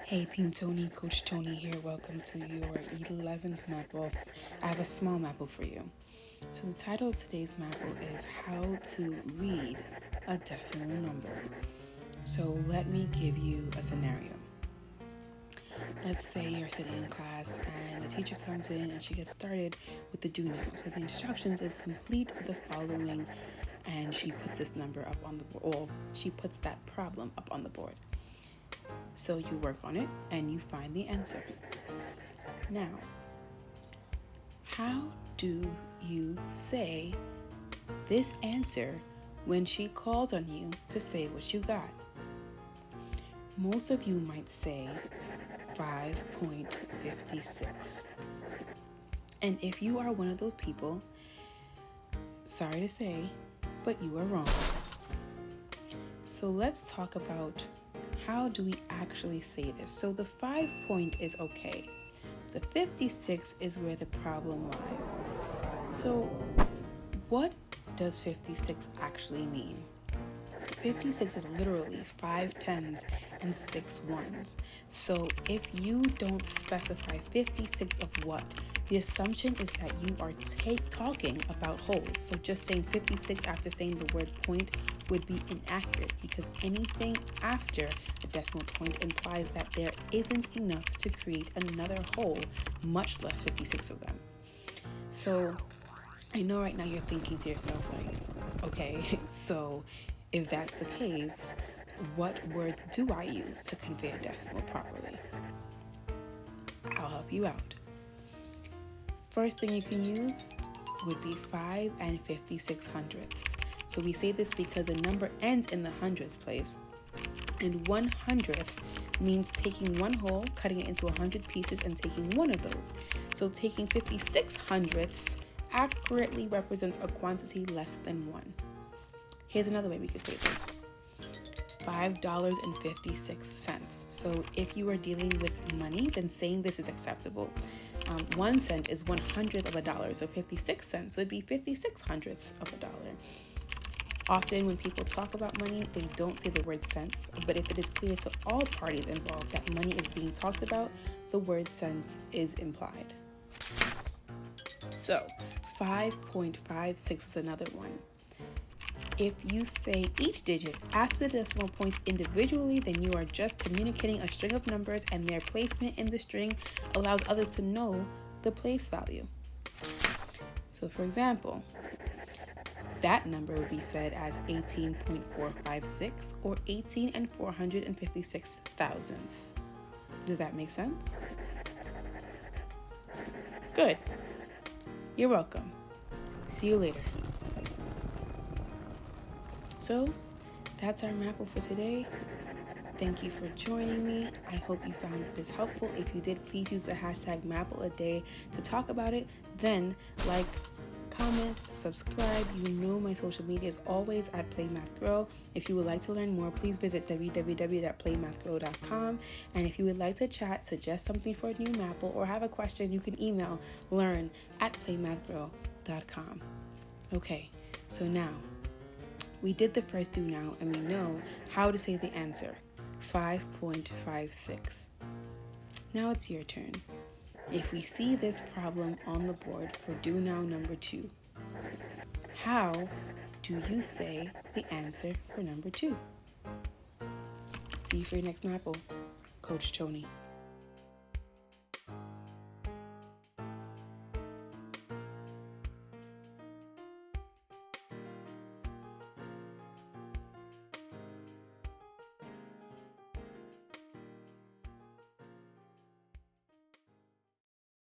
Hey Team Toni, Coach Toni here. Welcome to your 11th Mapple. I have a small Mapple for you. So the title of today's Mapple is How to Read a Decimal Number. So let me give you a scenario. Let's say you're sitting in class and the teacher comes in and she gets started with the do now. So the instructions is complete the following, and she puts this number up on the board, or she puts that problem up on the board. So you work on it and you find the answer. Now, how do you say this answer when she calls on you to say what you got? Most of you might say 5.56. And if you are one of those people, sorry to say, but you are wrong. So let's talk about how do we actually say this. So the 5 point is okay. The 56 is where the problem lies. So what does 56 actually mean? 56 is literally 5 tens and 6 ones. So if you don't specify 56 of what, the assumption is that you are talking about wholes. So just saying 56 after saying the word point would be inaccurate, because anything after a decimal point implies that there isn't enough to create another whole, much less 56 of them. So I know right now you're thinking to yourself like, okay, so if that's the case, what words do I use to convey a decimal properly? I'll help you out. First thing you can use would be 5 and 56 hundredths. So we say this because the number ends in the hundredths place. And 1/100th means taking one whole, cutting it into 100 pieces, and taking one of those. So taking 56 hundredths accurately represents a quantity less than 1. Here's another way we could say this. $5.56. So if you are dealing with money, then saying this is acceptable. 1 cent is 1/100th of a dollar, so 56 cents would be 56 hundredths of a dollar. Often when people talk about money, they don't say the word cents, but if it is clear to all parties involved that money is being talked about, the word cents is implied. So 5.56 is another one. If you say each digit after the decimal point individually, then you are just communicating a string of numbers, and their placement in the string allows others to know the place value. So for example, that number would be said as 18.456 or 18 and 456 thousandths. Does that make sense? Good. You're welcome. See you later. So that's our Mapple for today. Thank you for joining me. I hope you found this helpful. If you did, please use the hashtag mappleaday to talk about it. Then like, comment, subscribe. You know my social media is always at PlayMathGrow. If you would like to learn more, please visit www.PlayMathGrow.com. And if you would like to chat, suggest something for a new Mapple, or have a question, you can email learn@PlayMathGrow.com. Okay, so now we did the first do now, and we know how to say the answer, 5.56. Now it's your turn. If we see this problem on the board for do now number 2, how do you say the answer for number 2? See you for your next Mapple. Coach Toni.